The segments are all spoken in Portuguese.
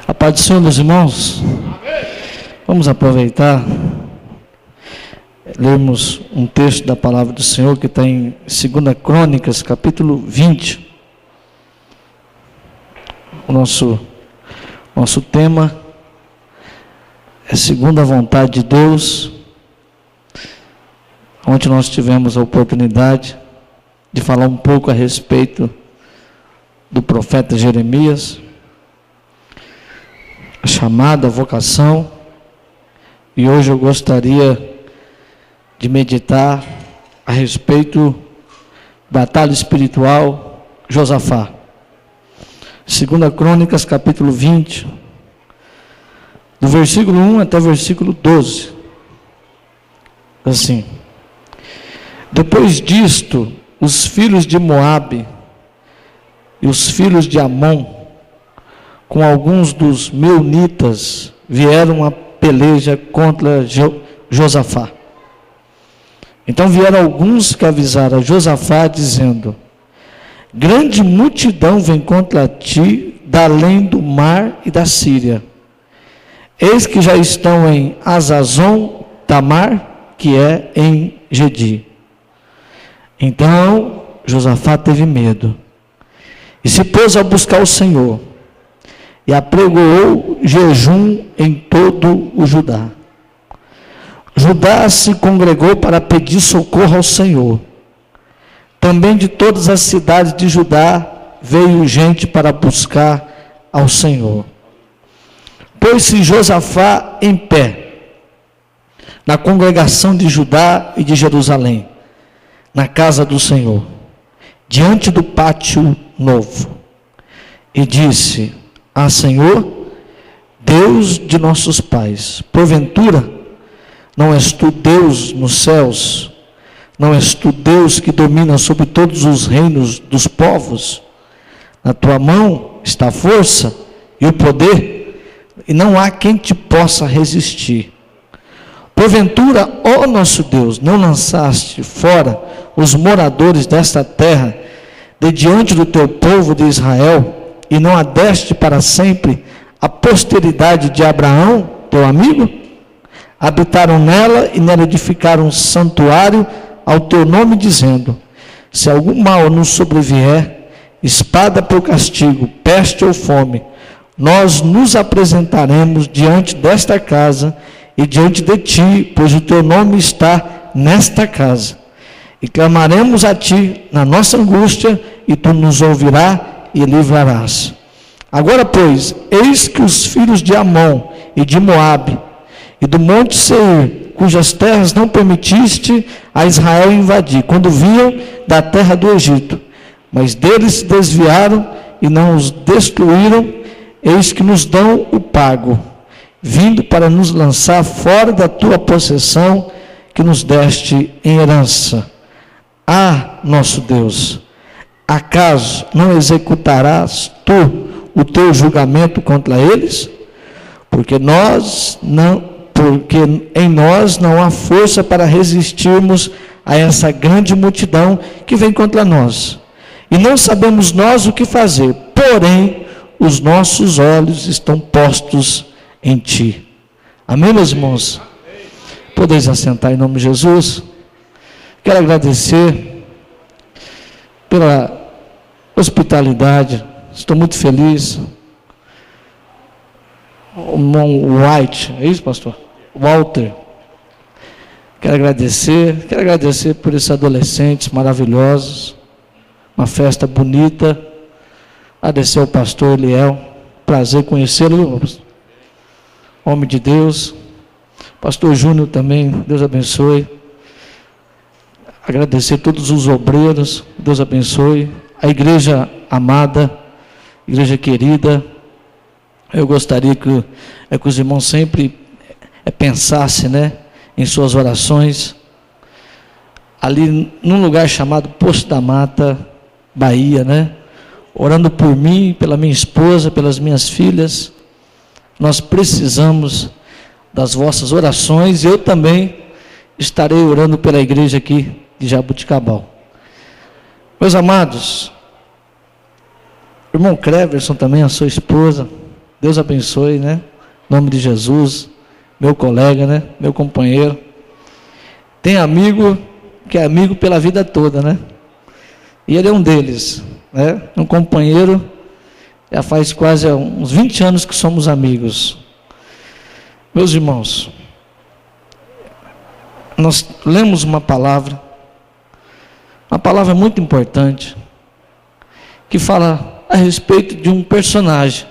A paz do Senhor, meus irmãos. Vamos aproveitar, lermos um texto da palavra do Senhor que está em 2 Crônicas, capítulo 20. O nosso tema é segundo a vontade de Deus. Ontem nós tivemos a oportunidade de falar um pouco a respeito do profeta Jeremias, a chamada, a vocação, e hoje eu gostaria de meditar a respeito da batalha espiritual Josafá. 2 Crônicas, capítulo 20, do versículo 1 até o versículo 12, assim: depois disto, os filhos de Moabe e os filhos de Amon, com alguns dos meunitas, vieram a peleja contra Josafá. Então vieram alguns que avisaram a Josafá, dizendo: grande multidão vem contra ti, da além do mar e da Síria. Eis que já estão em Azazon Tamar, que é em Gedi. Então Josafá teve medo, e se pôs a buscar o Senhor, e apregoou jejum em todo o Judá. Judá se congregou para pedir socorro ao Senhor. Também de todas as cidades de Judá veio gente para buscar ao Senhor. Pôs-se Josafá em pé, na congregação de Judá e de Jerusalém, na casa do Senhor, diante do pátio novo, e disse: ah, Senhor, Deus de nossos pais, porventura, não és tu Deus nos céus? Não és tu Deus que domina sobre todos os reinos dos povos? Na tua mão está a força e o poder, e não há quem te possa resistir. Porventura, ó nosso Deus, não lançaste fora os moradores desta terra de diante do teu povo de Israel, e não adeste para sempre a posteridade de Abraão, teu amigo? Habitaram nela e nela edificaram um santuário ao teu nome, dizendo: se algum mal nos sobrevier, espada por castigo, peste ou fome, nós nos apresentaremos diante desta casa e diante de ti, pois o teu nome está nesta casa. E clamaremos a ti na nossa angústia, e tu nos ouvirás e livrarás. Agora, pois, eis que os filhos de Amon e de Moabe e do monte Seir, cujas terras não permitiste a Israel invadir, quando vinham da terra do Egito, mas deles se desviaram e não os destruíram, eis que nos dão o pago, vindo para nos lançar fora da tua possessão, que nos deste em herança. Ah, nosso Deus, acaso não executarás tu o teu julgamento contra eles? Porque em nós não há força para resistirmos a essa grande multidão que vem contra nós. E não sabemos nós o que fazer, porém os nossos olhos estão postos em ti. Amém, meus irmãos? Podeis assentar em nome de Jesus. Quero agradecer pela hospitalidade. Estou muito feliz. O irmão White, é isso, pastor? Walter. Quero agradecer por esses adolescentes maravilhosos. Uma festa bonita. Agradecer ao pastor Eliel. Prazer conhecê-lo. Homem de Deus. Pastor Júnior também, Deus abençoe. Agradecer a todos os obreiros, Deus abençoe. A igreja amada, igreja querida. Eu gostaria que os irmãos sempre pensassem, em suas orações. Ali num lugar chamado Poço da Mata, Bahia, orando por mim, pela minha esposa, pelas minhas filhas. Nós precisamos das vossas orações. Eu também estarei orando pela igreja aqui de Jabuticabal. Meus amados, irmão Cleverson também, a sua esposa, Deus abençoe, né? Em nome de Jesus, meu colega, né? Meu companheiro. Tem amigo que é amigo pela vida toda, né? E ele é um deles, né? Um companheiro, já faz quase uns 20 anos que somos amigos. Meus irmãos, nós lemos uma palavra muito importante, que fala a respeito de um personagem.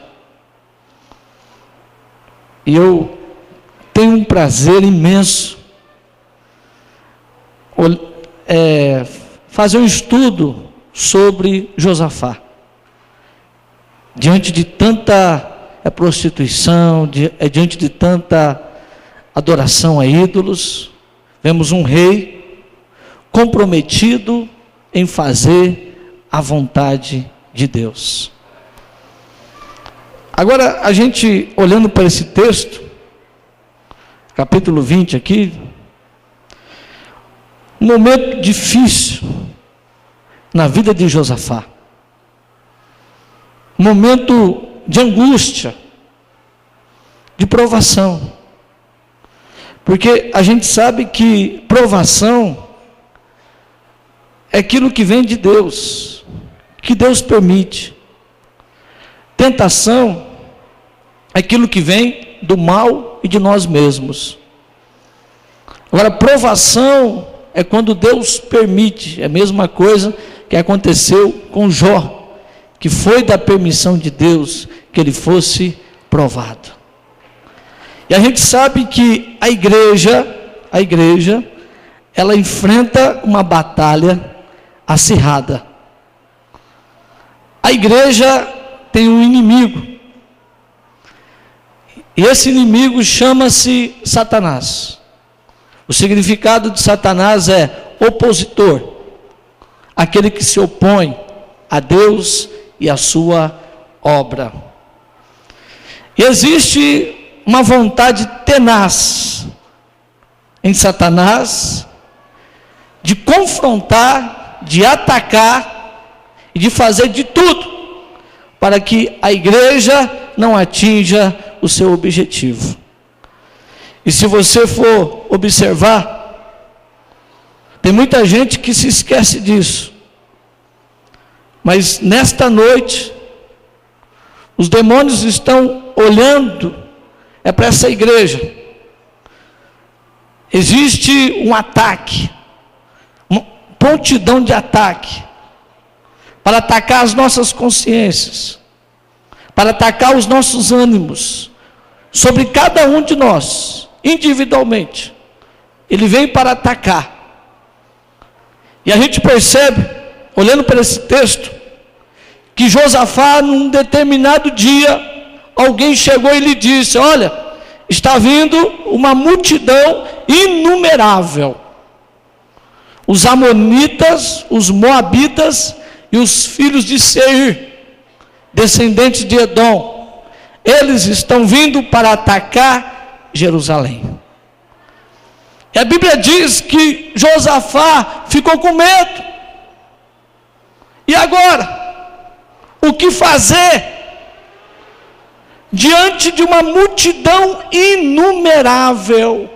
E eu tenho um prazer imenso fazer um estudo sobre Josafá. Diante de tanta prostituição, diante de tanta adoração a ídolos, vemos um rei comprometido em fazer a vontade de Deus. Agora, a gente olhando para esse texto, capítulo 20 aqui, um momento difícil na vida de Josafá, um momento de angústia, de provação, porque a gente sabe que provação é aquilo que vem de Deus, que Deus permite. Tentação é aquilo que vem do mal e de nós mesmos. Agora, provação é quando Deus permite. É a mesma coisa que aconteceu com Jó, que foi da permissão de Deus que ele fosse provado. E a gente sabe que a igreja, ela enfrenta uma batalha acirrada. A igreja tem um inimigo, e esse inimigo chama-se Satanás. O significado de Satanás é opositor, aquele que se opõe a Deus e a sua obra. E existe uma vontade tenaz em Satanás de confrontar, de atacar e de fazer de tudo para que a igreja não atinja o seu objetivo. E se você for observar, tem muita gente que se esquece disso. Mas nesta noite, os demônios estão olhando para essa igreja. Existe um ataque, uma prontidão de ataque, para atacar as nossas consciências, para atacar os nossos ânimos, sobre cada um de nós, individualmente. Ele vem para atacar. E a gente percebe, olhando para esse texto, que Josafá, num determinado dia, alguém chegou e lhe disse: olha, está vindo uma multidão inumerável. Os amonitas, os moabitas e os filhos de Seir, descendentes de Edom, eles estão vindo para atacar Jerusalém. E a Bíblia diz que Josafá ficou com medo. E agora? O que fazer diante de uma multidão inumerável?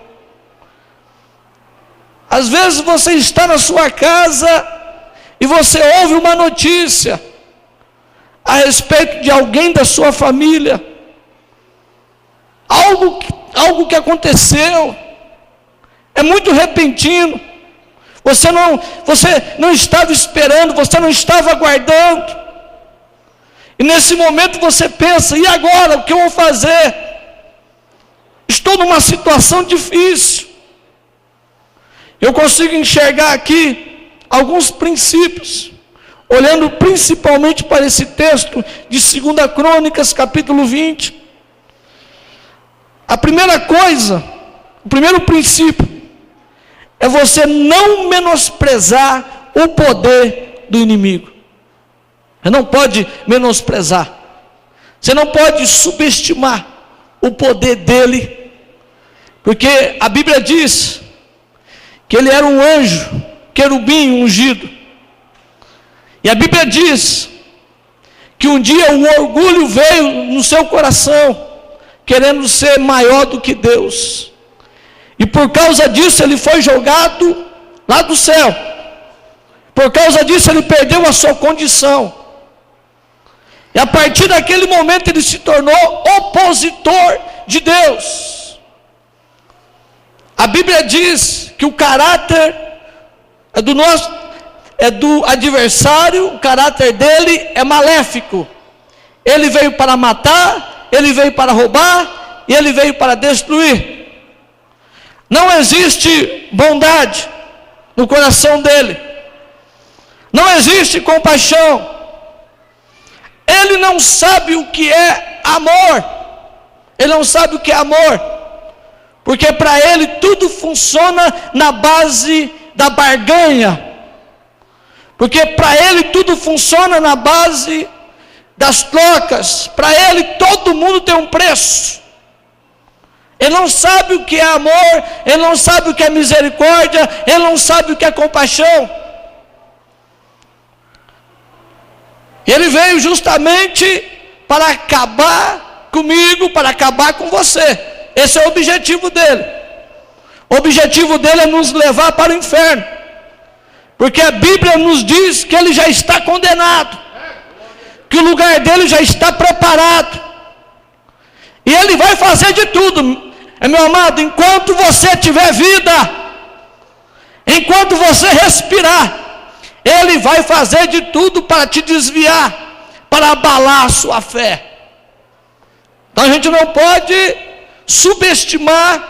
Às vezes você está na sua casa e você ouve uma notícia a respeito de alguém da sua família, algo que aconteceu, é muito repentino, você não estava esperando, você não estava aguardando, e nesse momento você pensa: e agora, o que eu vou fazer? Estou numa situação difícil. Eu consigo enxergar aqui alguns princípios, olhando principalmente para esse texto de 2 Crônicas, capítulo 20. A primeira coisa, o primeiro princípio, é você não menosprezar o poder do inimigo. Você não pode menosprezar, você não pode subestimar o poder dele, porque a Bíblia diz que ele era um anjo, querubim ungido. E a Bíblia diz que um dia o orgulho veio no seu coração, querendo ser maior do que Deus, e por causa disso ele foi jogado lá do céu. Por causa disso ele perdeu a sua condição, e a partir daquele momento ele se tornou opositor de Deus. A Bíblia diz que o caráter do adversário, o caráter dele é maléfico. Ele veio para matar, ele veio para roubar, e ele veio para destruir. Não existe bondade no coração dele, não existe compaixão. Ele não sabe o que é amor, ele não sabe o que é amor, porque para ele tudo funciona na base da barganha, porque para ele tudo funciona na base das trocas. Para ele todo mundo tem um preço. Ele não sabe o que é amor, ele não sabe o que é misericórdia, ele não sabe o que é compaixão. Ele veio justamente para acabar comigo, para acabar com você. Esse é o objetivo dele. O objetivo dele é nos levar para o inferno, porque a Bíblia nos diz que ele já está condenado, que o lugar dele já está preparado, e ele vai fazer de tudo, meu amado, enquanto você tiver vida, enquanto você respirar, ele vai fazer de tudo para te desviar, para abalar a sua fé. Então a gente não pode subestimar,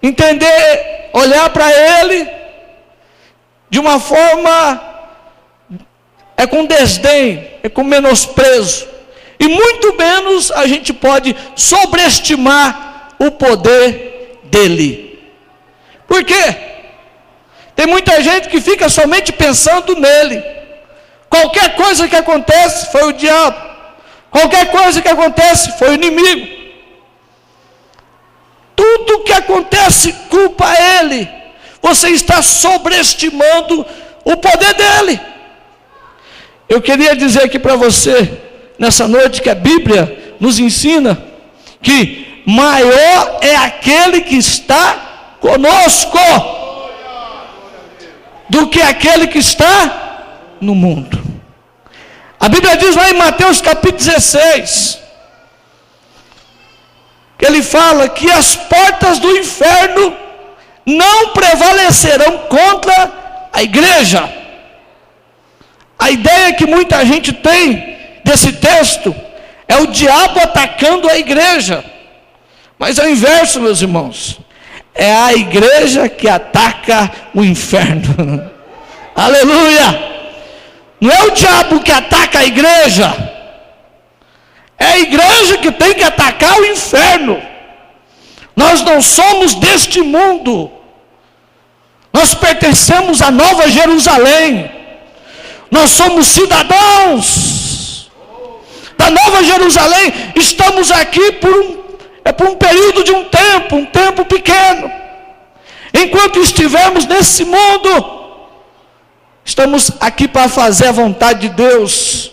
entender, olhar para ele de uma forma, com desdém, com menosprezo, e muito menos a gente pode sobreestimar o poder dele. Por quê? Tem muita gente que fica somente pensando nele. Qualquer coisa que acontece foi o diabo, qualquer coisa que acontece foi o inimigo, tudo que acontece culpa ele. Você está sobreestimando o poder dele. Eu queria dizer aqui para você nessa noite que a Bíblia nos ensina que maior é aquele que está conosco do que aquele que está no mundo. A Bíblia diz lá em Mateus capítulo 16, que ele fala que as portas do inferno não prevalecerão contra a igreja. A ideia que muita gente tem desse texto é o diabo atacando a igreja, mas é o inverso, meus irmãos. É a igreja que ataca o inferno. Aleluia! Não é o diabo que ataca a igreja, é a igreja que tem que atacar o inferno. Nós não somos deste mundo, nós pertencemos à Nova Jerusalém, nós somos cidadãos da Nova Jerusalém. Estamos aqui por um período de um tempo pequeno. Enquanto estivermos nesse mundo, estamos aqui para fazer a vontade de Deus.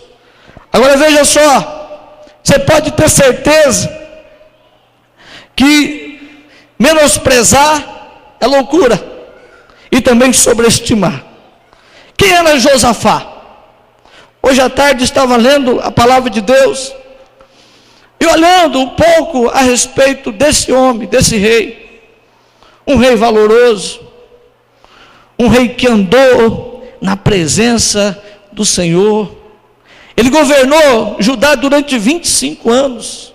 Agora veja só, você pode ter certeza que menosprezar é loucura, e também sobreestimar. Quem era Josafá? Hoje à tarde estava lendo a palavra de Deus, e olhando um pouco a respeito desse homem, desse rei, um rei valoroso, um rei que andou na presença do Senhor. Ele governou Judá durante 25 anos,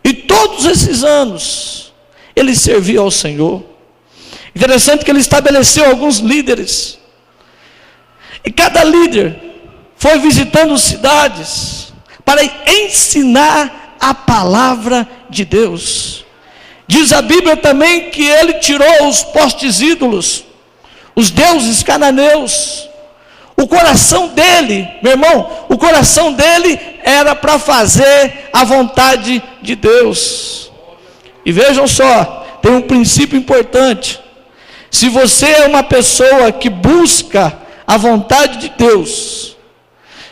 e todos esses anos ele servia ao Senhor. Interessante que ele estabeleceu alguns líderes, e cada líder foi visitando cidades para ensinar a palavra de Deus. Diz a Bíblia também que ele tirou os postes ídolos, os deuses cananeus. O coração dele, meu irmão, o coração dele era para fazer a vontade de Deus. E vejam só, tem um princípio importante. Se você é uma pessoa que busca a vontade de Deus,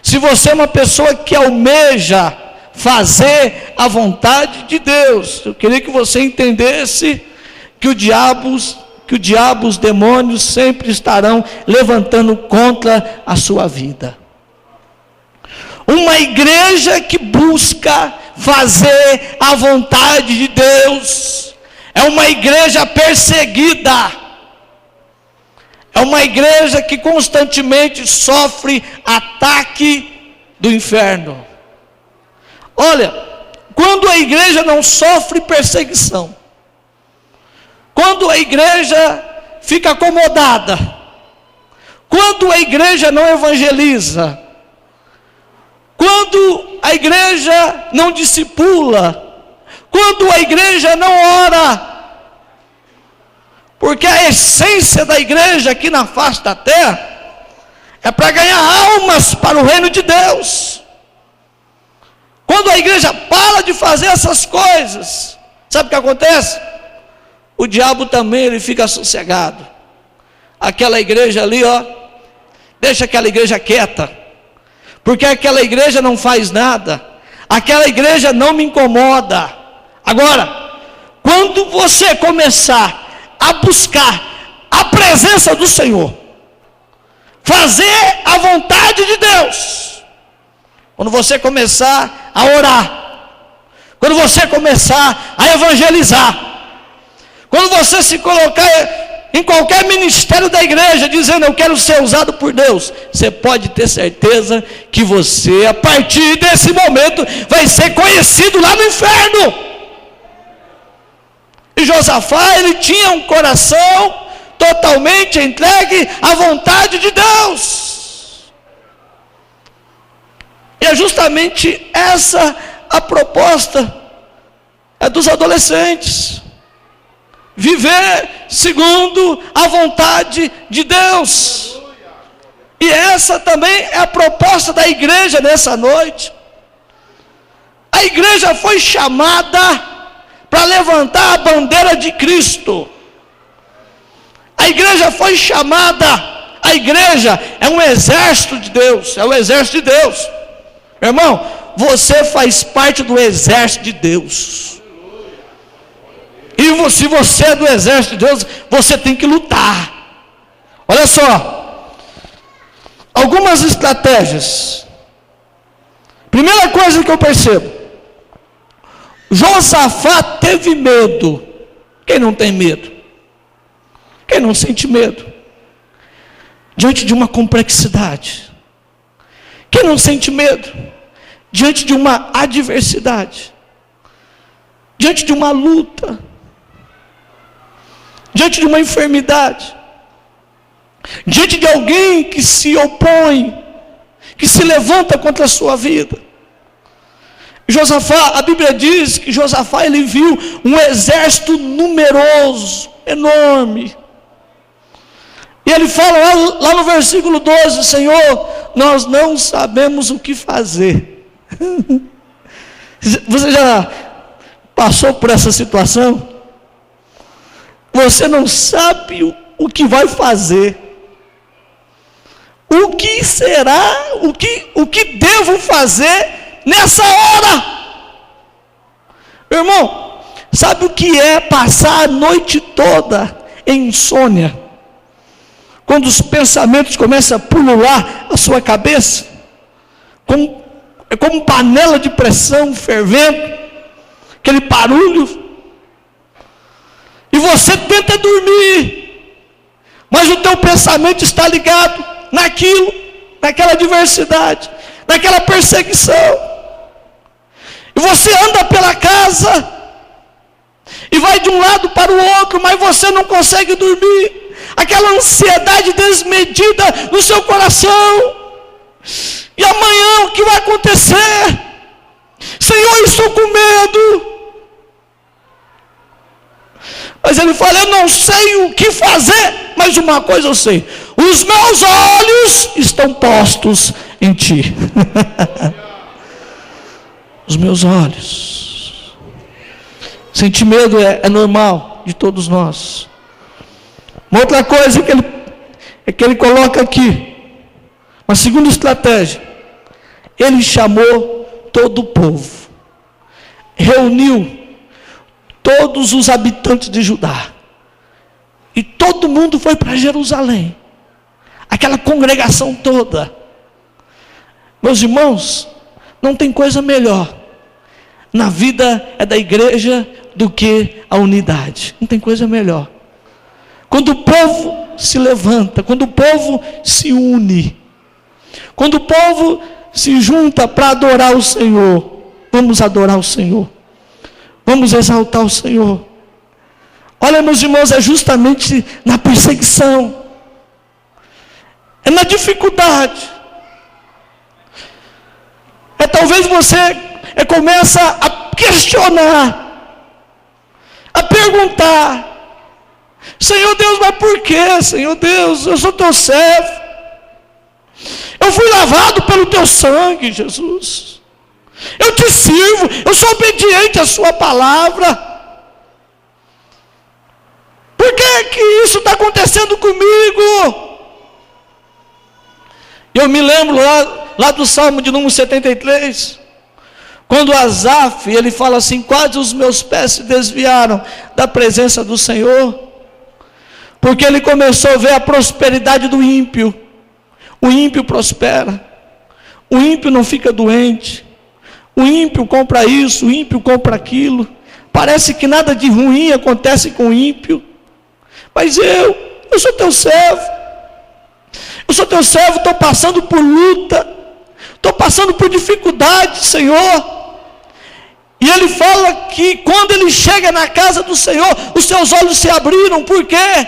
se você é uma pessoa que almeja fazer a vontade de Deus, eu queria que você entendesse que o diabo, os demônios sempre estarão levantando contra a sua vida. Uma igreja que busca fazer a vontade de Deus é uma igreja perseguida, é uma igreja que constantemente sofre ataque do inferno. Olha, quando a igreja não sofre perseguição, quando a igreja fica acomodada, quando a igreja não evangeliza, quando a igreja não discipula, quando a igreja não ora, porque a essência da igreja aqui na face da terra é para ganhar almas para o reino de Deus. Quando a igreja para de fazer essas coisas, sabe o que acontece? O diabo também, ele fica sossegado. Aquela igreja ali, deixa aquela igreja quieta, porque aquela igreja não faz nada, aquela igreja não me incomoda. Agora, quando você começar a buscar a presença do Senhor, fazer a vontade de Deus, quando você começar a orar, quando você começar a evangelizar, quando você se colocar em qualquer ministério da igreja, dizendo eu quero ser usado por Deus, você pode ter certeza que você, a partir desse momento, vai ser conhecido lá no inferno. E Josafá, ele tinha um coração totalmente entregue à vontade de Deus. E é justamente essa a proposta dos adolescentes. Viver segundo a vontade de Deus. E essa também é a proposta da igreja nessa noite. A igreja foi chamada para levantar a bandeira de Cristo. A igreja foi chamada, a igreja é um exército de Deus, é o exército de Deus. Meu irmão, você faz parte do exército de Deus. E se você é do exército de Deus, você tem que lutar. Olha só, algumas estratégias. Primeira coisa que eu percebo, Josafá teve medo. Quem não tem medo? Quem não sente medo? Diante de uma complexidade. Quem não sente medo? Diante de uma adversidade. Diante de uma luta. Diante de uma enfermidade. Diante de alguém que se opõe, que se levanta contra a sua vida. Josafá, a Bíblia diz que Josafá, ele viu um exército numeroso, enorme. E ele fala lá no versículo 12, Senhor, nós não sabemos o que fazer. Você já passou por essa situação? Você não sabe o que vai fazer. O que será, o que devo fazer nessa hora? Meu irmão, sabe o que é passar a noite toda em insônia? Quando os pensamentos começam a pulular a sua cabeça, é como panela de pressão fervendo, aquele barulho, e você tenta dormir, mas o teu pensamento está ligado naquilo, naquela adversidade, naquela perseguição, e você anda pela casa, e vai de um lado para o outro, mas você não consegue dormir, aquela ansiedade desmedida no seu coração, e amanhã o que vai acontecer? Senhor, eu estou com medo. Mas ele fala, eu não sei o que fazer, mas uma coisa eu sei, os meus olhos estão postos em ti. Os meus olhos. Sentir medo é normal de todos nós. Uma outra coisa que ele coloca aqui, uma segunda estratégia, ele chamou todo o povo, reuniu todos os habitantes de Judá, e todo mundo foi para Jerusalém, aquela congregação toda. Meus irmãos, não tem coisa melhor na vida da igreja do que a unidade. Não tem coisa melhor. Quando o povo se levanta, quando o povo se une, quando o povo se junta para adorar o Senhor, vamos adorar o Senhor, vamos exaltar o Senhor. Olha, meus irmãos, é justamente na perseguição, é na dificuldade, talvez você começa a questionar, a perguntar: Senhor Deus, mas por quê, Senhor Deus? Eu sou teu servo, eu fui lavado pelo teu sangue, Jesus, eu te sirvo, eu sou obediente à sua palavra. Por que isso está acontecendo comigo? Eu me lembro lá do Salmo de número 73, quando Asaf, ele fala assim: quase os meus pés se desviaram da presença do Senhor, porque ele começou a ver a prosperidade do ímpio. O ímpio prospera, o ímpio não fica doente, o ímpio compra isso, o ímpio compra aquilo, parece que nada de ruim acontece com o ímpio, mas eu sou teu servo, estou passando por luta, estou passando por dificuldade, Senhor. E ele fala que quando ele chega na casa do Senhor, os seus olhos se abriram. Por quê?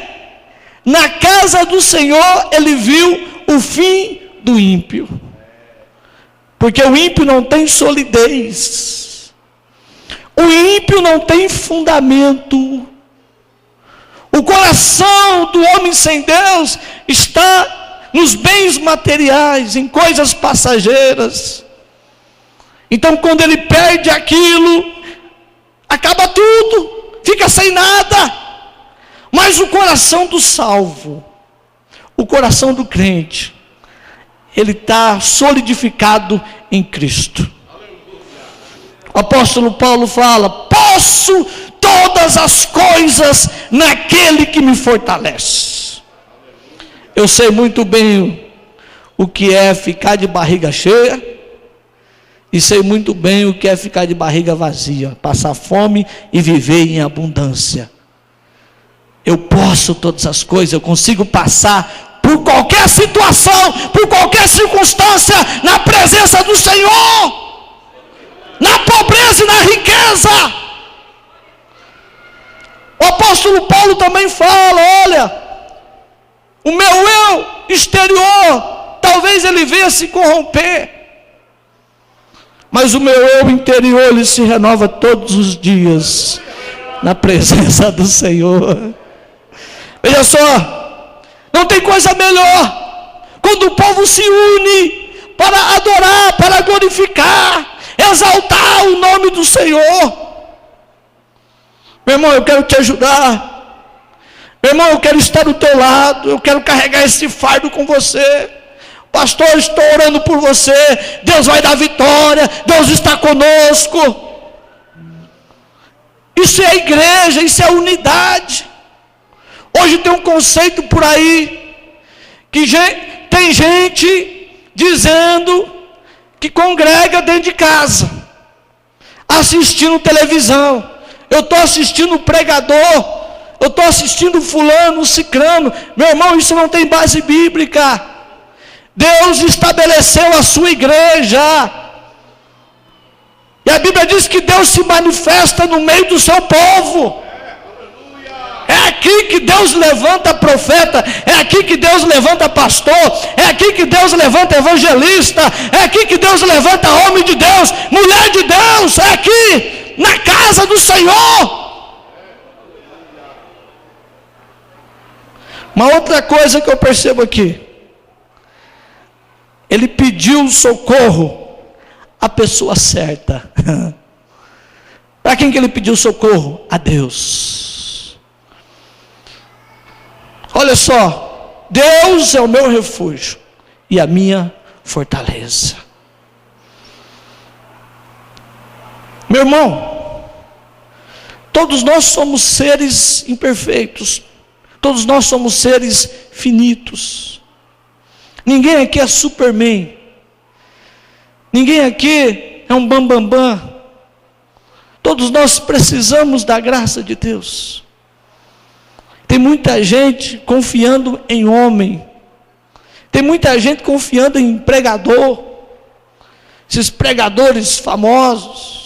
Na casa do Senhor ele viu o fim do ímpio, porque o ímpio não tem solidez, o ímpio não tem fundamento. O coração do homem sem Deus está nos bens materiais, em coisas passageiras. Então, quando ele perde aquilo, acaba tudo, fica sem nada. Mas o coração do salvo, o coração do crente, ele está solidificado em Cristo. O apóstolo Paulo fala: posso todas as coisas naquele que me fortalece. Eu sei muito bem o que é ficar de barriga cheia, e sei muito bem o que é ficar de barriga vazia, passar fome e viver em abundância. Eu posso todas as coisas, eu consigo passar por qualquer situação, por qualquer circunstância, na presença do Senhor, na pobreza e na riqueza. O apóstolo Paulo também fala: olha, o meu eu exterior, talvez ele venha se corromper, mas o meu eu interior, ele se renova todos os dias, na presença do Senhor. Veja só, não tem coisa melhor, quando o povo se une, para adorar, para glorificar, exaltar o nome do Senhor. Meu irmão, eu quero te ajudar, meu irmão, eu quero estar do teu lado, eu quero carregar esse fardo com você. Pastor, estou orando por você, Deus vai dar vitória, Deus está conosco. Isso é a igreja, isso é a unidade. Hoje tem um conceito por aí, que tem gente dizendo que congrega dentro de casa, assistindo televisão. Eu estou assistindo o pregador, eu estou assistindo fulano, cicrano. Meu irmão, isso não tem base bíblica. Deus estabeleceu a sua igreja, e a Bíblia diz que Deus se manifesta no meio do seu povo. É aqui que Deus levanta profeta, é aqui que Deus levanta pastor, é aqui que Deus levanta evangelista, é aqui que Deus levanta homem de Deus, mulher de Deus, é aqui, na casa do Senhor. Uma outra coisa que eu percebo aqui, ele pediu socorro à pessoa certa. Para quem que ele pediu socorro? A Deus. Olha só, Deus é o meu refúgio e a minha fortaleza. Meu irmão, todos nós somos seres imperfeitos, todos nós somos seres finitos. Ninguém aqui é Superman, ninguém aqui é um bambambam. Todos nós precisamos da graça de Deus. Tem muita gente confiando em homem, tem muita gente confiando em pregador, esses pregadores famosos.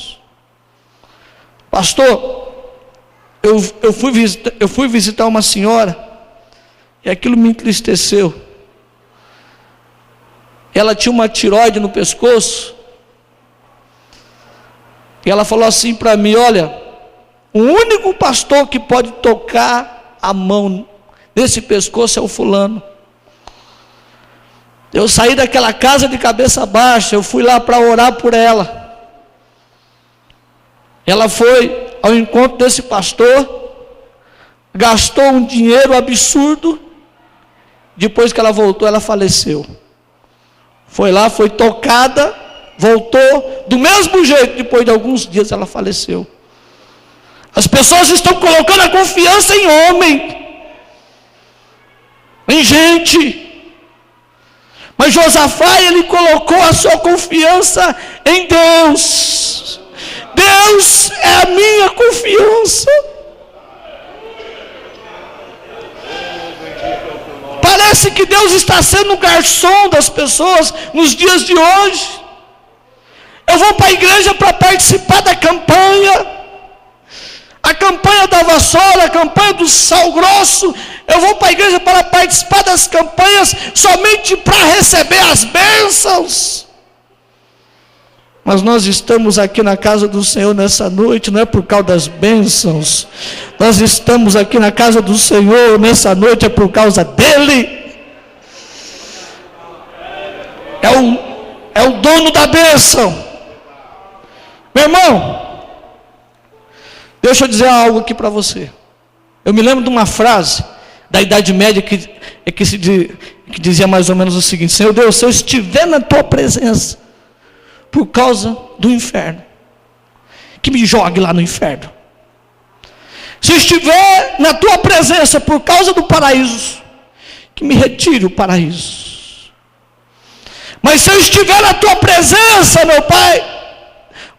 Pastor, eu fui visitar uma senhora, e aquilo me entristeceu. Ela tinha uma tireoide no pescoço, e ela falou assim para mim: olha, o único pastor que pode tocar a mão nesse pescoço é o fulano. Eu saí daquela casa de cabeça baixa, eu fui lá para orar por ela. Ela foi ao encontro desse pastor, gastou um dinheiro absurdo, depois que ela voltou, ela faleceu. Foi lá, foi tocada, voltou, do mesmo jeito, depois de alguns dias ela faleceu. As pessoas estão colocando a confiança em homem, em gente. Mas Josafá, ele colocou a sua confiança em Deus. Deus é a minha confiança. Parece que Deus está sendo o garçom das pessoas nos dias de hoje. Eu vou para a igreja para participar da campanha, a campanha da vassoura, a campanha do sal grosso. Eu vou para a igreja para participar das campanhas somente para receber as bênçãos. Mas nós estamos aqui na casa do Senhor nessa noite, não é por causa das bênçãos. Nós estamos aqui na casa do Senhor nessa noite, é por causa dEle. É o dono da bênção. Meu irmão, deixa eu dizer algo aqui para você. Eu me lembro de uma frase da Idade Média que dizia mais ou menos o seguinte: Senhor Deus, se eu estiver na tua presença por causa do inferno, que me jogue lá no inferno. Se eu estiver na tua presença por causa do paraíso, que me retire o paraíso. Mas se eu estiver na tua presença, meu Pai,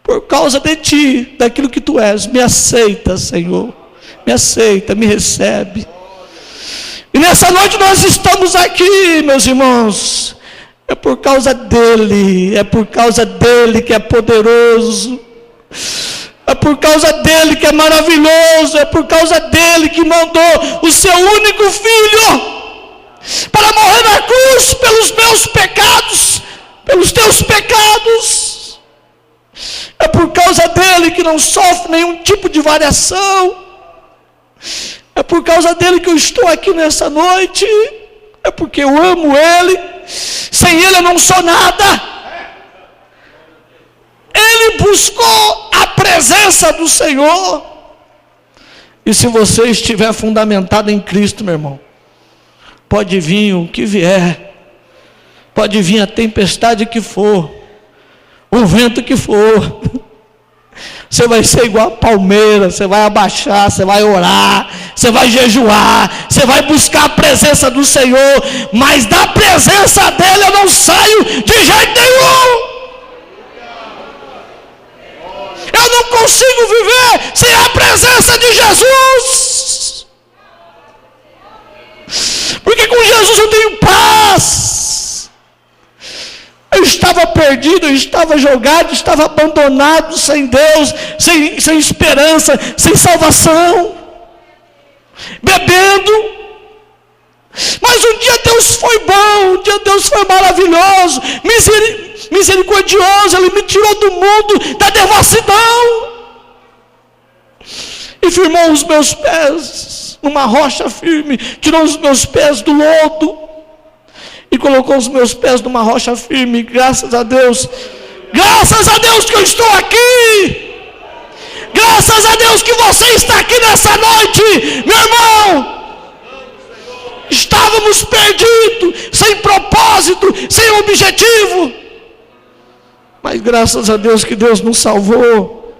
por causa de ti, daquilo que tu és, me aceita, Senhor, me aceita, me recebe. E nessa noite nós estamos aqui, meus irmãos, é por causa dEle, é por causa dEle que é poderoso, é por causa dEle que é maravilhoso, é por causa dEle que mandou o seu único Filho para morrer na cruz pelos meus pecados, pelos teus pecados. É por causa dEle que não sofre nenhum tipo de variação. É por causa dEle que eu estou aqui nessa noite. É porque eu amo Ele. Sem Ele eu não sou nada. Ele buscou a presença do Senhor. E se você estiver fundamentado em Cristo, meu irmão, pode vir o que vier, pode vir a tempestade que for, o vento que for, você vai ser igual a palmeira, você vai abaixar, você vai orar, você vai jejuar, você vai buscar a presença do Senhor, mas da presença dEle eu não saio de jeito nenhum. Eu não consigo viver sem a presença de Jesus, porque com Jesus eu tenho paz. Eu estava perdido, eu estava jogado, estava abandonado, sem Deus, sem esperança, sem salvação, bebendo. Mas um dia Deus foi bom, um dia Deus foi maravilhoso, misericordioso. Ele me tirou do mundo da devassidão e firmou os meus pés numa rocha firme, tirou os meus pés do lodo e colocou os meus pés numa rocha firme. Graças a Deus que eu estou aqui. Graças a Deus que você está aqui nessa noite, meu irmão. Estávamos perdidos, sem propósito, sem objetivo, mas graças a Deus que Deus nos salvou.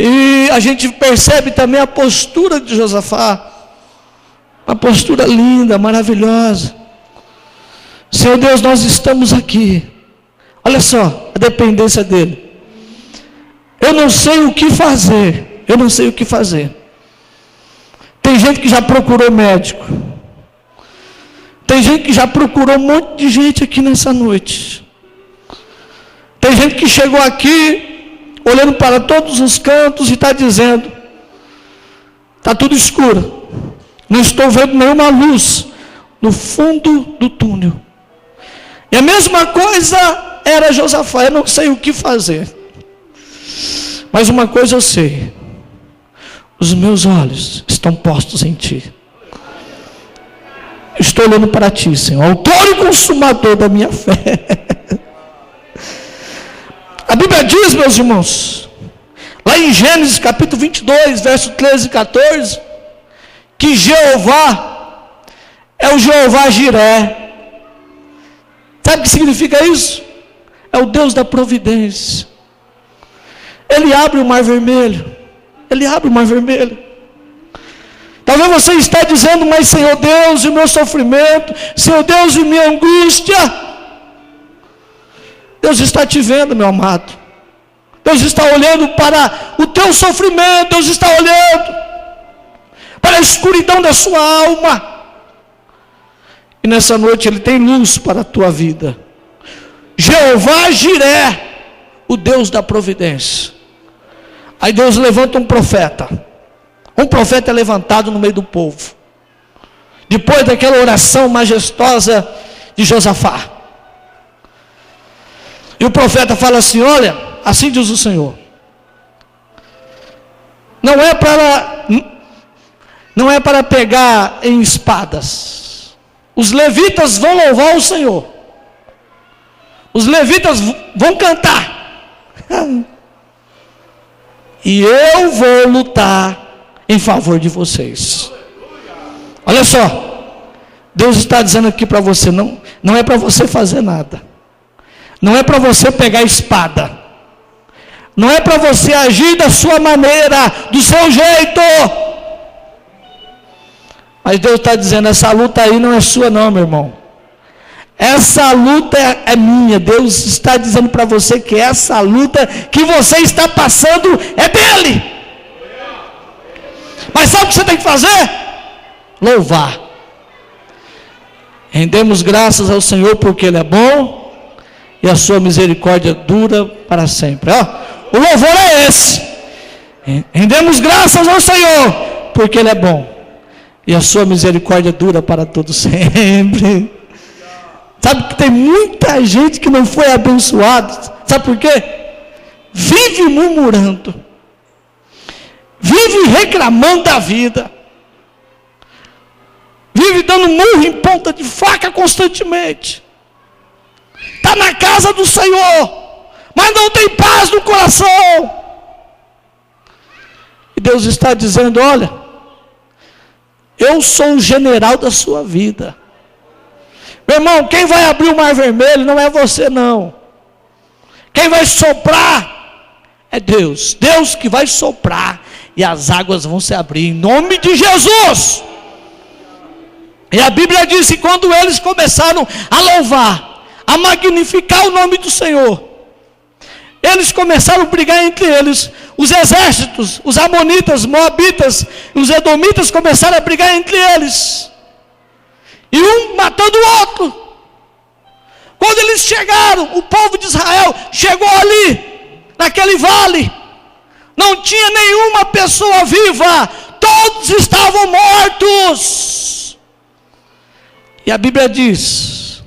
E a gente percebe também a postura de Josafá, uma postura linda, maravilhosa. Senhor Deus, nós estamos aqui. Olha só a dependência dele. Eu não sei o que fazer. Eu não sei o que fazer. Tem gente que já procurou médico. Tem gente que já procurou um monte de gente aqui nessa noite. Tem gente que chegou aqui, olhando para todos os cantos e está dizendo: está tudo escuro. Não estou vendo nenhuma luz no fundo do túnel. E a mesma coisa era Josafá. Eu não sei o que fazer. Mas uma coisa eu sei: os meus olhos estão postos em Ti. Estou olhando para Ti, Senhor, autor e consumador da minha fé. A Bíblia diz, meus irmãos, lá em Gênesis capítulo 22, verso 13 e 14, que Jeová é o Jeová Jiré. Sabe o que significa isso? É o Deus da providência. Ele abre o mar vermelho. Ele abre o mar vermelho. Talvez você está dizendo: mas Senhor Deus, e o meu sofrimento, Senhor Deus, e minha angústia. Deus está te vendo, meu amado. Deus está olhando para o teu sofrimento. Deus está olhando para a escuridão da sua alma. E nessa noite Ele tem luz para a tua vida. Jeová Jiré, o Deus da providência. Aí Deus levanta um profeta. Um profeta é levantado no meio do povo. Depois daquela oração majestosa de Josafá. E o profeta fala assim: olha, assim diz o Senhor. Não é para pegar em espadas. Os levitas vão louvar o Senhor. Os levitas vão cantar. E eu vou lutar em favor de vocês. Olha só, Deus está dizendo aqui para você: não é para você fazer nada. Não é para você pegar a espada. Não é para você agir da sua maneira, do seu jeito. Mas Deus está dizendo: essa luta aí não é sua não, meu irmão. Essa luta é minha. Deus está dizendo para você que essa luta que você está passando é dele. Mas sabe o que você tem que fazer? Louvar. Rendemos graças ao Senhor porque Ele é bom e a sua misericórdia dura para sempre. O louvor é esse. Rendemos graças ao Senhor porque Ele é bom e a sua misericórdia dura para todo sempre. Sabe que tem muita gente que não foi abençoada. Sabe por quê? Vive murmurando. Vive reclamando da vida. Vive dando murro em ponta de faca constantemente. Está na casa do Senhor, mas não tem paz no coração. E Deus está dizendo: olha, eu sou o general da sua vida. Meu irmão, quem vai abrir o mar vermelho não é você não. Quem vai soprar é Deus. Deus que vai soprar e as águas vão se abrir em nome de Jesus. E a Bíblia diz que quando eles começaram a louvar, a magnificar o nome do Senhor, eles começaram a brigar entre eles. Os exércitos, os amonitas, moabitas, os edomitas começaram a brigar entre eles. E um matando o outro. Quando eles chegaram, o povo de Israel chegou ali, naquele vale. Não tinha nenhuma pessoa viva. Todos estavam mortos. E a Bíblia diz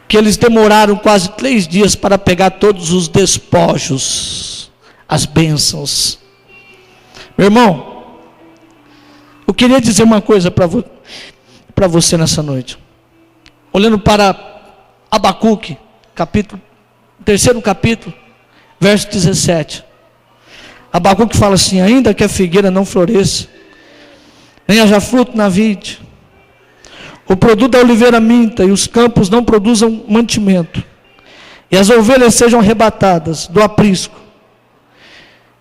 que eles demoraram quase 3 dias para pegar todos os despojos, as bênçãos. Meu irmão, eu queria dizer uma coisa para você nessa noite. Olhando para Abacuque, terceiro capítulo, verso 17. Abacuque fala assim: ainda que a figueira não floresça, nem haja fruto na vide, o produto da oliveira minta, e os campos não produzam mantimento, e as ovelhas sejam arrebatadas do aprisco,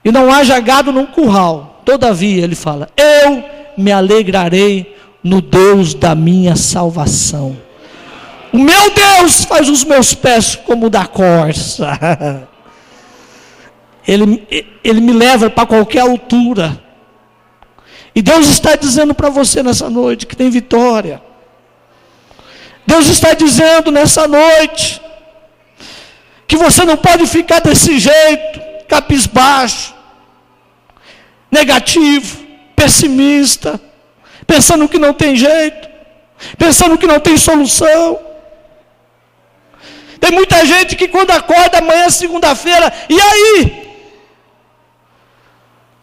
e não haja gado num curral. Todavia, ele fala, eu me alegrarei no Deus da minha salvação. O meu Deus faz os meus pés como o da corça. Ele me leva para qualquer altura. E Deus está dizendo para você nessa noite que tem vitória. Deus está dizendo nessa noite que você não pode ficar desse jeito, cabisbaixo, negativo, pessimista, pensando que não tem jeito, pensando que não tem solução. Tem muita gente que quando acorda amanhã, segunda-feira, e aí?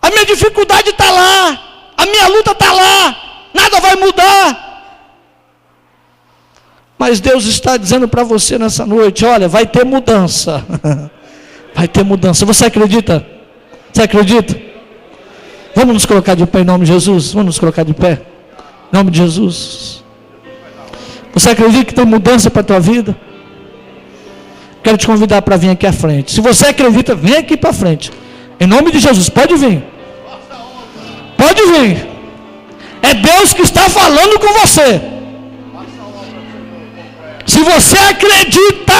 A minha dificuldade está lá, a minha luta está lá, nada vai mudar. Mas Deus está dizendo para você nessa noite, olha, vai ter mudança. Vai ter mudança. Você acredita? Você acredita? Vamos nos colocar de pé em nome de Jesus? Vamos nos colocar de pé? Em nome de Jesus. Você acredita que tem mudança para a tua vida? Quero te convidar para vir aqui à frente. Se você acredita, vem aqui para frente. Em nome de Jesus, pode vir. Pode vir. É Deus que está falando com você. Se você acredita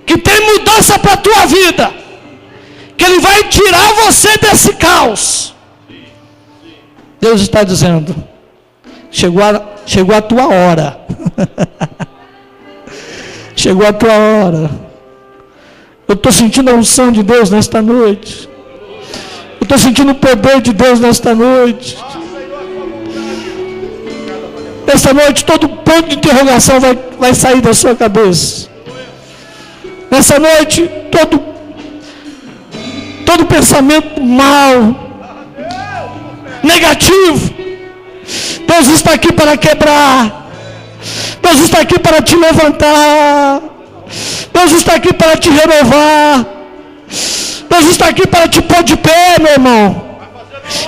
que tem mudança para a tua vida, que Ele vai tirar você desse caos, Deus está dizendo, chegou a tua hora. Chegou a tua hora. Eu estou sentindo a unção de Deus nesta noite. Eu estou sentindo o poder de Deus nesta noite. Nesta noite todo ponto de interrogação vai sair da sua cabeça. Nessa noite todo pensamento mau, negativo, Deus está aqui para quebrar. Deus está aqui para te levantar. Deus está aqui para te renovar. Deus está aqui para te pôr de pé, meu irmão.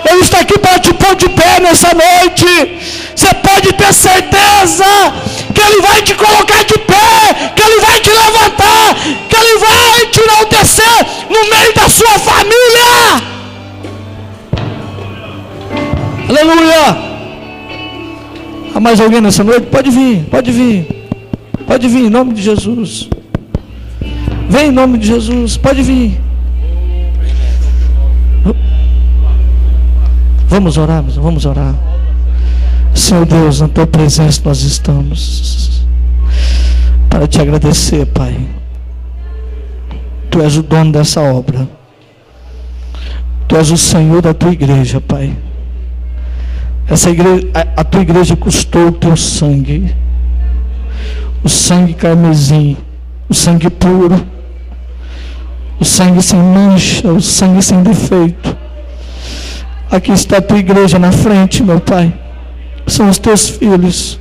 Ele está aqui para te pôr de pé nessa noite. Você pode ter certeza que Ele vai te colocar de pé, que Ele vai te levantar, que Ele vai te enaltecer no meio da sua família. Aleluia. Há mais alguém nessa noite? Pode vir, pode vir. Pode vir em nome de Jesus. Vem em nome de Jesus, pode vir. Vamos orar, vamos orar. Senhor Deus, na tua presença nós estamos para te agradecer, Pai. Tu és o dono dessa obra. Tu és o Senhor da tua igreja, Pai. Essa igreja, a tua igreja custou o teu sangue. O sangue carmesim, o sangue puro, o sangue sem mancha, o sangue sem defeito. Aqui está a tua igreja na frente, meu Pai. São os teus filhos.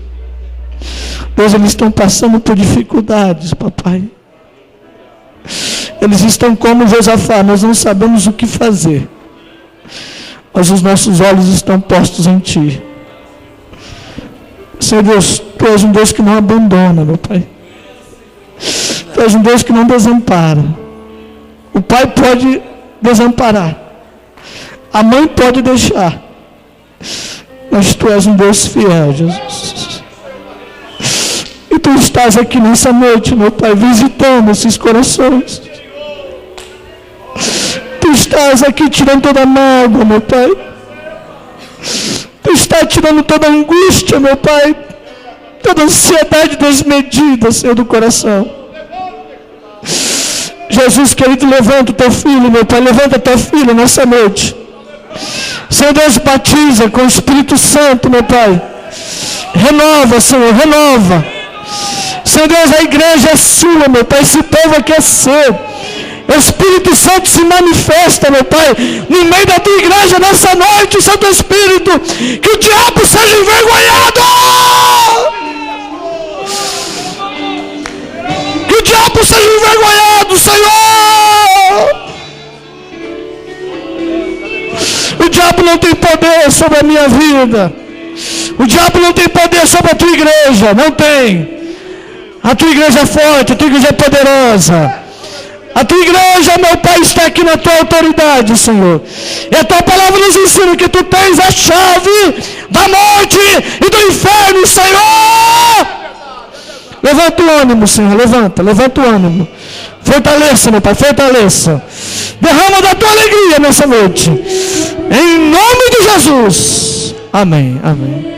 Deus, eles estão passando por dificuldades, papai. Eles estão como Josafá, nós não sabemos o que fazer, mas os nossos olhos estão postos em Ti. Senhor Deus, Tu és um Deus que não abandona, meu Pai. Tu és um Deus que não desampara. O pai pode desamparar, a mãe pode deixar, mas Tu és um Deus fiel, Jesus. E Tu estás aqui nessa noite, meu Pai, visitando esses corações. Tu estás aqui tirando toda a mágoa, meu Pai. Tu estás tirando toda a angústia, meu Pai, toda a ansiedade desmedida, Senhor, do coração. Jesus querido, levanta o Teu filho, meu Pai, levanta a Tua filha nessa noite. Senhor Deus, batiza com o Espírito Santo, meu Pai. Renova, Senhor, renova. Senhor Deus, a igreja é sua, meu Pai, esse povo aqui é seu. Espírito Santo se manifesta, meu Pai, no meio da tua igreja nessa noite, Santo Espírito, que o diabo seja envergonhado, que o diabo seja envergonhado, Senhor. O diabo não tem poder sobre a minha vida, o diabo não tem poder sobre a tua igreja, não tem. A tua igreja é forte, a tua igreja é poderosa. A tua igreja, meu Pai, está aqui na tua autoridade, Senhor. E a tua palavra nos ensina que tu tens a chave da morte e do inferno, Senhor. Levanta o ânimo, Senhor, levanta o ânimo. Fortaleça, meu Pai, fortaleça. Derrama da tua alegria nessa noite. Em nome de Jesus. Amém, amém.